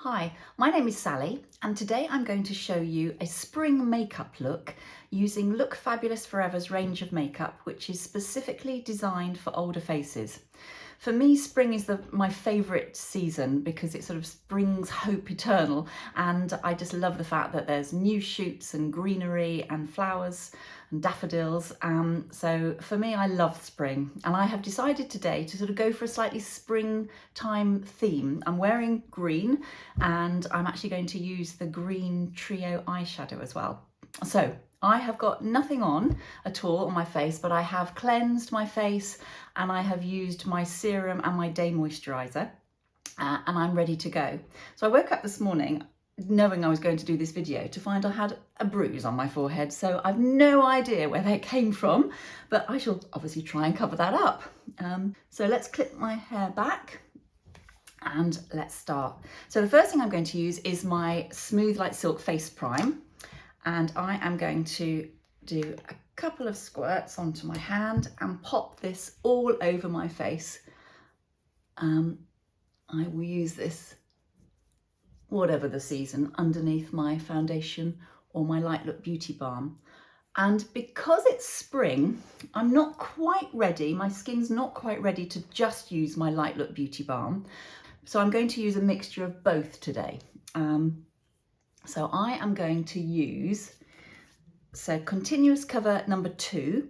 Hi, my name is Sally and today I'm going to show you a spring makeup look using Look Fabulous Forever's range of makeup, which is specifically designed for older faces. For me, spring is my favourite season because it sort of brings hope eternal, and I just love the fact that there's new shoots and greenery and flowers and daffodils. So for me, I love spring, and I have decided today to sort of go for a slightly springtime theme. I'm wearing green and I'm actually going to use the green trio eyeshadow as well. So I have got nothing on at all on my face, but I have cleansed my face and I have used my serum and my day moisturiser and I'm ready to go. So I woke up this morning knowing I was going to do this video to find I had a bruise on my forehead, so I've no idea where that came from, but I shall obviously try and cover that up. So let's clip my hair back and let's start. So the first thing I'm going to use is my Smooth Like Silk Face Prime, and I am going to do a couple of squirts onto my hand and pop this all over my face. I will use this whatever the season underneath my foundation or my Light Look Beauty Balm. And because it's spring, I'm not quite ready, my skin's not quite ready to just use my Light Look Beauty Balm. So I'm going to use a mixture of both today. So I am going to use Continuous Cover number 2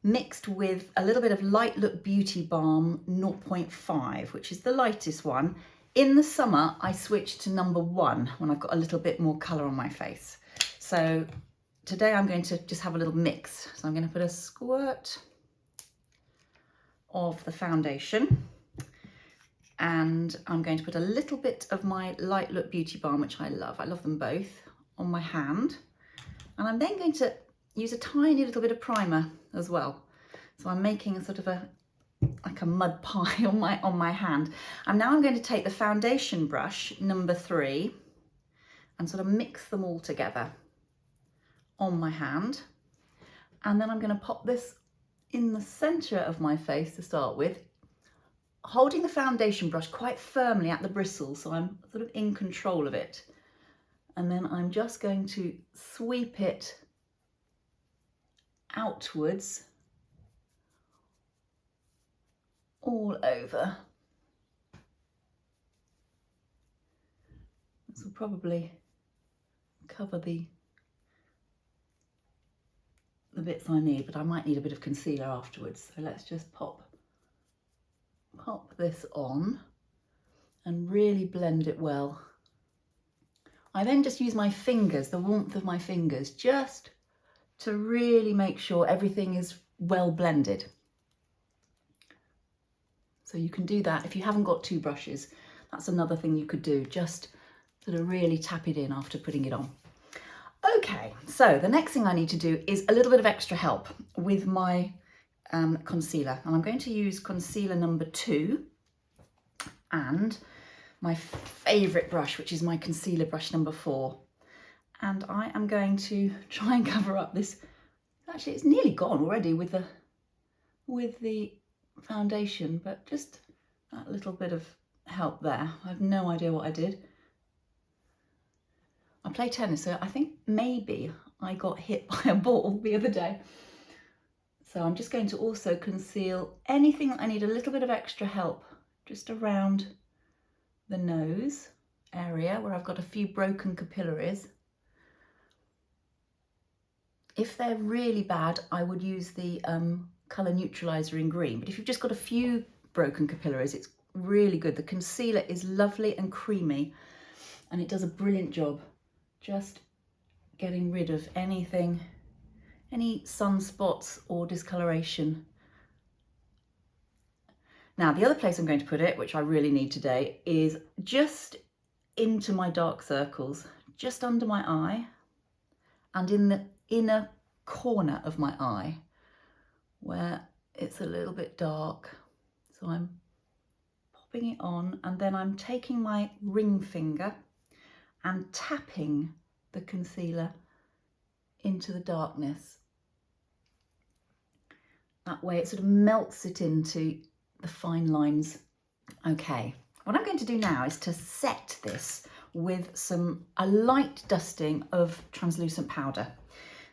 mixed with a little bit of Light Look Beauty Balm 0.5, which is the lightest one. In the summer, I switch to number 1 when I've got a little bit more colour on my face. So today I'm going to just have a little mix. So I'm going to put a squirt of the foundation, and I'm going to put a little bit of my Light Look Beauty Balm, which I love them both, on my hand. And I'm then going to use a tiny little bit of primer as well. So I'm making a sort of like a mud pie on my hand. And now I'm going to take the foundation brush number 3 and sort of mix them all together on my hand. And then I'm going to pop this in the center of my face to start with, holding the foundation brush quite firmly at the bristles, so I'm sort of in control of it. And then I'm just going to sweep it outwards all over. This will probably cover the bits I need, but I might need a bit of concealer afterwards. So let's just pop this on and really blend it well. I then just use my fingers, the warmth of my fingers, just to really make sure everything is well blended. So you can do that if you haven't got 2 brushes. That's another thing you could do, just sort of really tap it in after putting it on. Okay, so the next thing I need to do is a little bit of extra help with my concealer. And I'm going to use concealer number 2 and my favourite brush, which is my concealer brush number 4. And I am going to try and cover up this. Actually, it's nearly gone already with the foundation, but just that little bit of help there. I have no idea what I did. I play tennis, so I think maybe I got hit by a ball the other day. So I'm just going to also conceal anything that I need a little bit of extra help just around the nose area where I've got a few broken capillaries. If they're really bad, I would use the colour neutralizer in green, but if you've just got a few broken capillaries, it's really good. The concealer is lovely and creamy, and it does a brilliant job just getting rid of anything, any sunspots or discoloration. Now, the other place I'm going to put it, which I really need today, is just into my dark circles, just under my eye and in the inner corner of my eye where it's a little bit dark. So I'm popping it on, and then I'm taking my ring finger and tapping the concealer into the darkness. That way it sort of melts it into the fine lines. Okay, What I'm going to do now is to set this with a light dusting of translucent powder.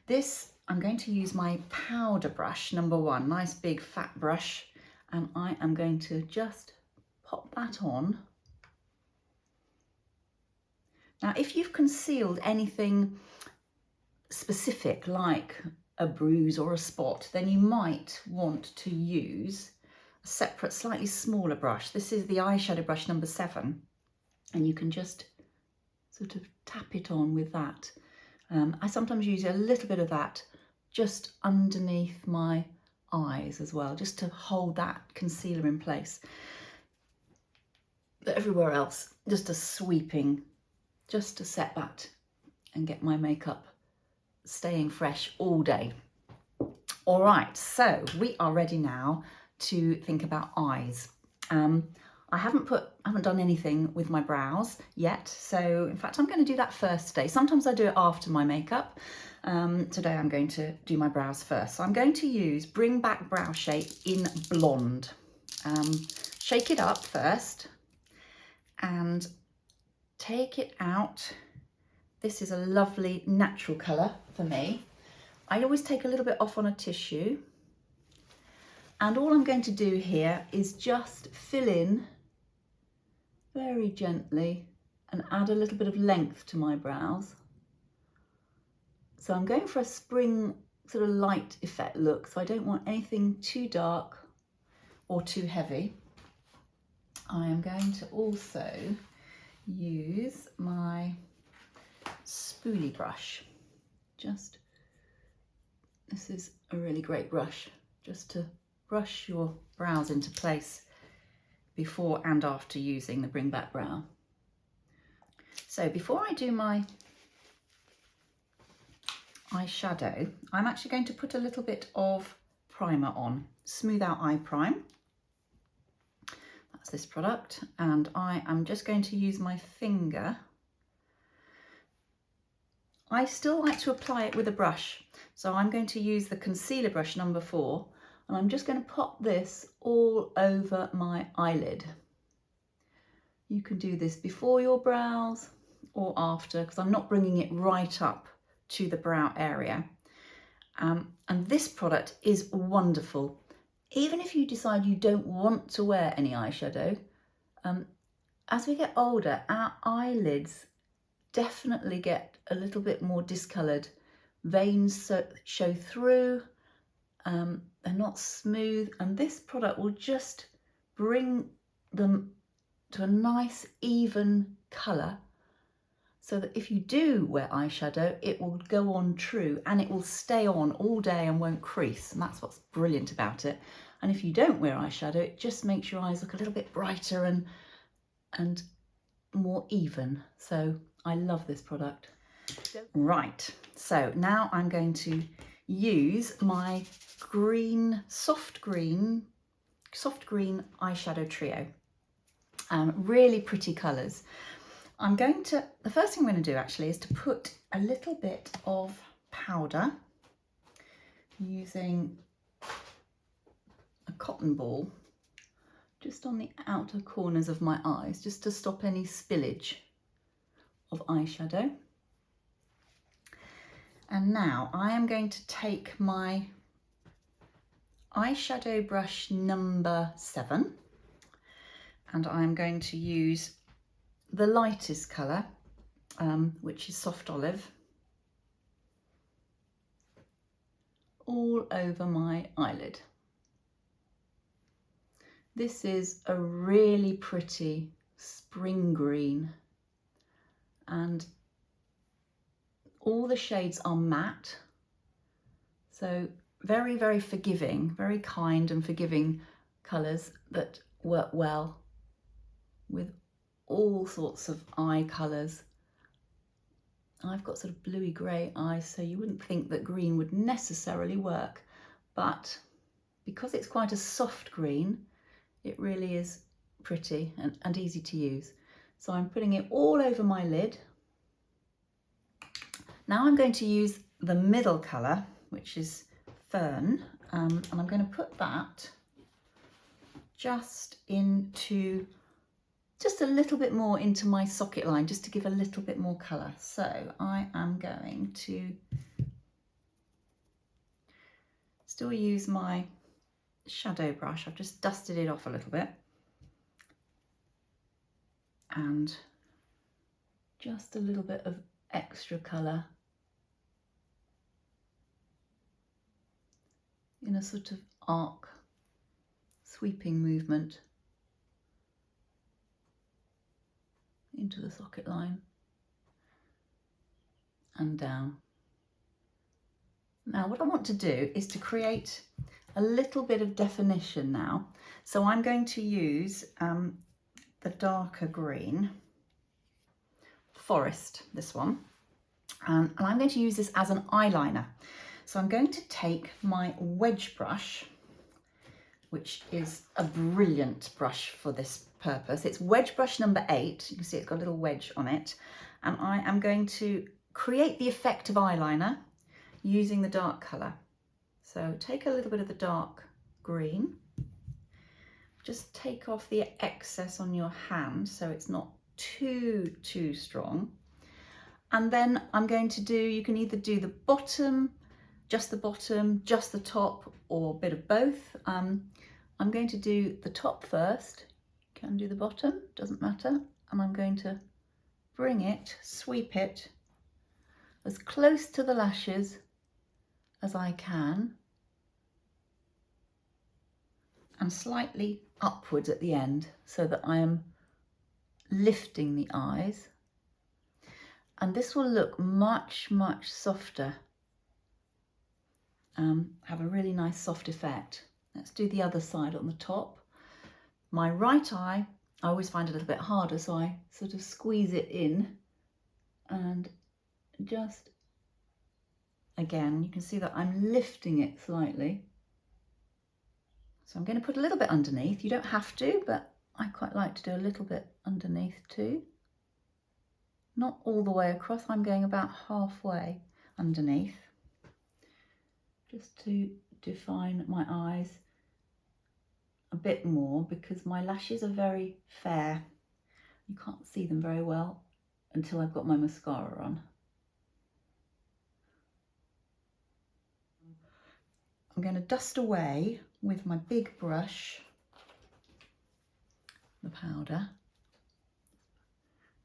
This, I'm going to use my powder brush, number 1, nice big fat brush, and I am going to just pop that on. Now, if you've concealed anything specific like a bruise or a spot, then you might want to use a separate, slightly smaller brush. This is the eyeshadow brush number 7, and you can just sort of tap it on with that. I sometimes use a little bit of that just underneath my eyes as well, just to hold that concealer in place. But everywhere else, just a sweeping, just to set that and get my makeup staying fresh all day. All right, so we are ready now to think about eyes. I haven't done anything with my brows yet, so in fact I'm going to do that first today. Sometimes I do it after my makeup. Today I'm going to do my brows first. So I'm going to use Bring Back Brow Shape in Blonde. Shake it up first and take it out. This is a lovely natural colour for me. I always take a little bit off on a tissue, and all I'm going to do here is just fill in very gently and add a little bit of length to my brows. So I'm going for a spring sort of light effect look, so I don't want anything too dark or too heavy. I am going to also use my spoolie brush. This is a really great brush, just to brush your brows into place before and after using the Bring Back Brow. So before I do my eyeshadow, I'm actually going to put a little bit of primer on, Smooth Out Eye Prime. That's this product, and I am just going to use my finger. I still like to apply it with a brush, so I'm going to use the concealer brush number 4, and I'm just going to pop this all over my eyelid. You can do this before your brows or after, because I'm not bringing it right up to the brow area. And this product is wonderful. Even if you decide you don't want to wear any eyeshadow, as we get older, our eyelids definitely get a little bit more discoloured. Veins show through, they're not smooth, and this product will just bring them to a nice even colour, so that if you do wear eyeshadow, it will go on true and it will stay on all day and won't crease, and that's what's brilliant about it. And if you don't wear eyeshadow, it just makes your eyes look a little bit brighter and more even. So I love this product. Right, so now I'm going to use my soft green eyeshadow trio. Really pretty colours. The first thing I'm going to do actually is to put a little bit of powder using a cotton ball just on the outer corners of my eyes, just to stop any spillage of eyeshadow. And now I am going to take my eyeshadow brush number 7, and I'm going to use the lightest colour, which is Soft Olive, all over my eyelid. This is a really pretty spring green, and all the shades are matte, so very, very forgiving, very kind and forgiving colours that work well with all sorts of eye colours. I've got sort of bluey grey eyes, so you wouldn't think that green would necessarily work, but because it's quite a soft green, it really is pretty and easy to use. So I'm putting it all over my lid. Now I'm going to use the middle colour, which is Fern, and I'm going to put that just into just a little bit more into my socket line, just to give a little bit more colour. So I am going to still use my shadow brush. I've just dusted it off a little bit. And just a little bit of extra colour in a sort of arc, sweeping movement into the socket line and down. Now what I want to do is to create a little bit of definition now. So I'm going to use the darker green, Forest, this one, and I'm going to use this as an eyeliner. So I'm going to take my wedge brush, which is a brilliant brush for this purpose. It's wedge brush number 8. You can see it's got a little wedge on it. And I am going to create the effect of eyeliner using the dark colour. So take a little bit of the dark green, just take off the excess on your hand so it's not too strong. And then I'm going to do, you can either do the bottom, just the top, or a bit of both. I'm going to do the top first, you can do the bottom, doesn't matter. And I'm going to bring it, sweep it as close to the lashes as I can, and slightly upwards at the end so that I am lifting the eyes. And this will look much softer, have a really nice soft effect. Let's do the other side on the top. My right eye, I always find it a little bit harder, so I sort of squeeze it in, and just, again, you can see that I'm lifting it slightly. So I'm going to put a little bit underneath. You don't have to, but I quite like to do a little bit underneath too. Not all the way across, I'm going about halfway underneath, just to define my eyes a bit more, because my lashes are very fair. You can't see them very well until I've got my mascara on. I'm going to dust away with my big brush the powder,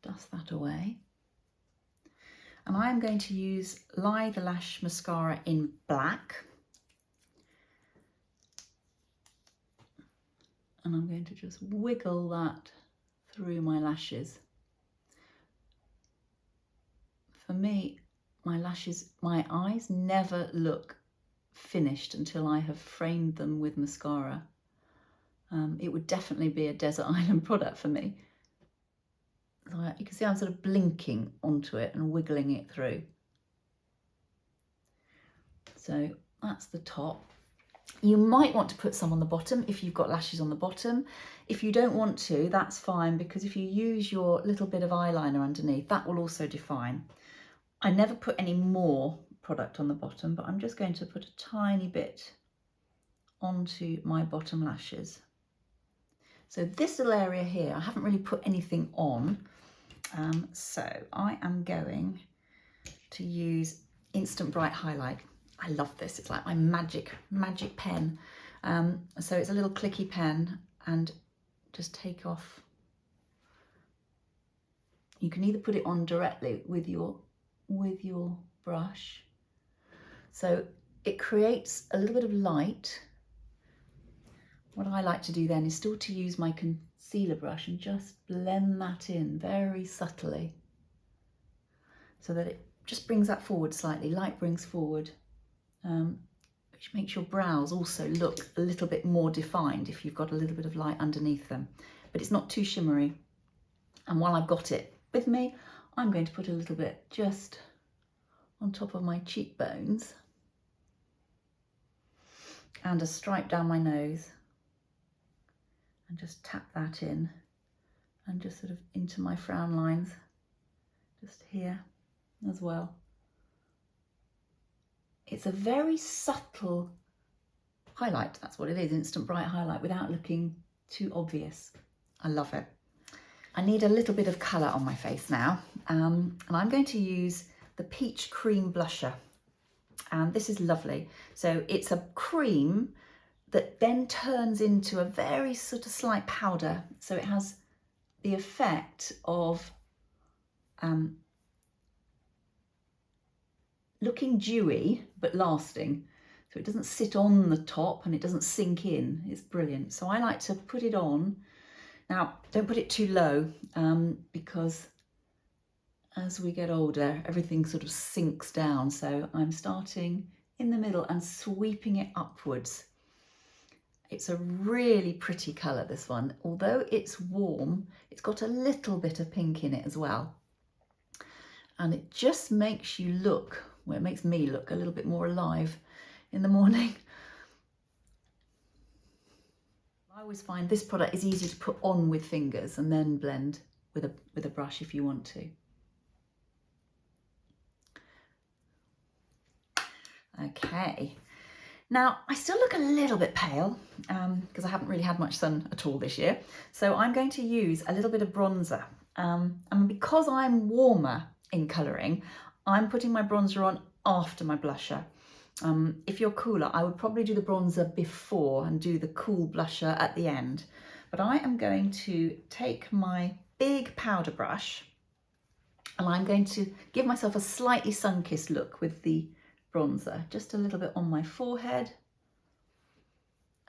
dust that away. And I'm going to use Lie the Lash Mascara in black. And I'm going to just wiggle that through my lashes. For me, my eyes never look finished until I have framed them with mascara. It would definitely be a Desert Island product for me. So you can see I'm sort of blinking onto it and wiggling it through. So that's the top. You might want to put some on the bottom if you've got lashes on the bottom. If you don't want to, that's fine, because if you use your little bit of eyeliner underneath, that will also define. I never put any more product on the bottom, but I'm just going to put a tiny bit onto my bottom lashes. So this little area here, I haven't really put anything on. So I am going to use Instant Bright Highlight. I love this, it's like my magic pen. So it's a little clicky pen, and just take off. You can either put it on directly with your brush. So it creates a little bit of light. What I like to do then is still to use my concealer brush and just blend that in very subtly, so that it just brings that forward slightly. Light brings forward, which makes your brows also look a little bit more defined if you've got a little bit of light underneath them, but it's not too shimmery. And while I've got it with me, I'm going to put a little bit just on top of my cheekbones and a stripe down my nose, and just tap that in, and just sort of into my frown lines, just here as well. It's a very subtle highlight, that's what it is, Instant Bright Highlight, without looking too obvious. I love it. I need a little bit of colour on my face now, and I'm going to use the Peach Cream Blusher. And this is lovely. So it's a cream that then turns into a very sort of slight powder. So it has the effect of looking dewy but lasting. So it doesn't sit on the top and it doesn't sink in. It's brilliant. So I like to put it on. Now, don't put it too low because as we get older, everything sort of sinks down. So I'm starting in the middle and sweeping it upwards. It's a really pretty colour, this one. Although it's warm, it's got a little bit of pink in it as well. And it just makes you look, well, it makes me look a little bit more alive in the morning. I always find this product is easy to put on with fingers and then blend with a brush if you want to. Okay, now I still look a little bit pale because I haven't really had much sun at all this year. So I'm going to use a little bit of bronzer. And because I'm warmer in colouring, I'm putting my bronzer on after my blusher. If you're cooler, I would probably do the bronzer before and do the cool blusher at the end. But I am going to take my big powder brush and I'm going to give myself a slightly sun-kissed look with the bronzer, just a little bit on my forehead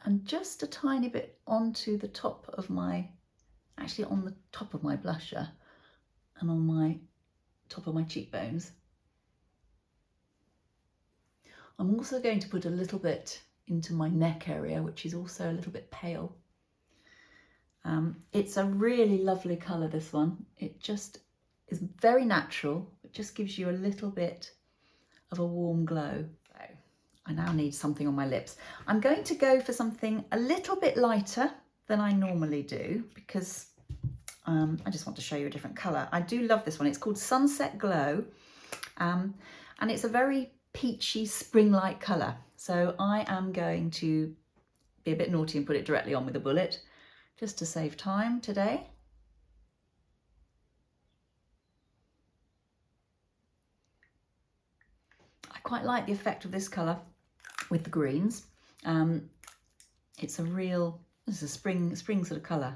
and just a tiny bit onto the top of my, actually on the top of my blusher and on my top of my cheekbones. I'm also going to put a little bit into my neck area, which is also a little bit pale. It's a really lovely colour, this one. It just is very natural. It just gives you a little bit of a warm glow. So I now need something on my lips. I'm going to go for something a little bit lighter than I normally do because I just want to show you a different colour. I do love this one. It's called Sunset Glow and it's a very peachy spring-like colour. So I am going to be a bit naughty and put it directly on with a bullet just to save time today. I quite like the effect of this colour with the greens. It's a real, this is a spring sort of colour.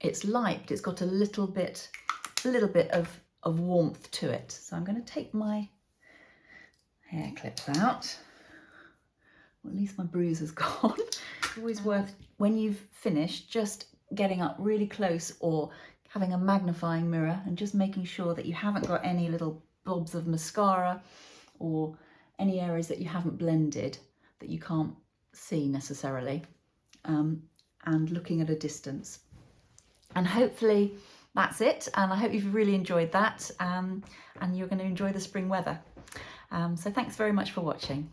It's light, but it's got a little bit of warmth to it. So I'm going to take my hair clips out. Well, at least my bruise is gone. It's always worth, when you've finished, just getting up really close or having a magnifying mirror and just making sure that you haven't got any little blobs of mascara or any areas that you haven't blended that you can't see necessarily, and looking at a distance. And hopefully that's it, and I hope you've really enjoyed that, and you're going to enjoy the spring weather. So thanks very much for watching.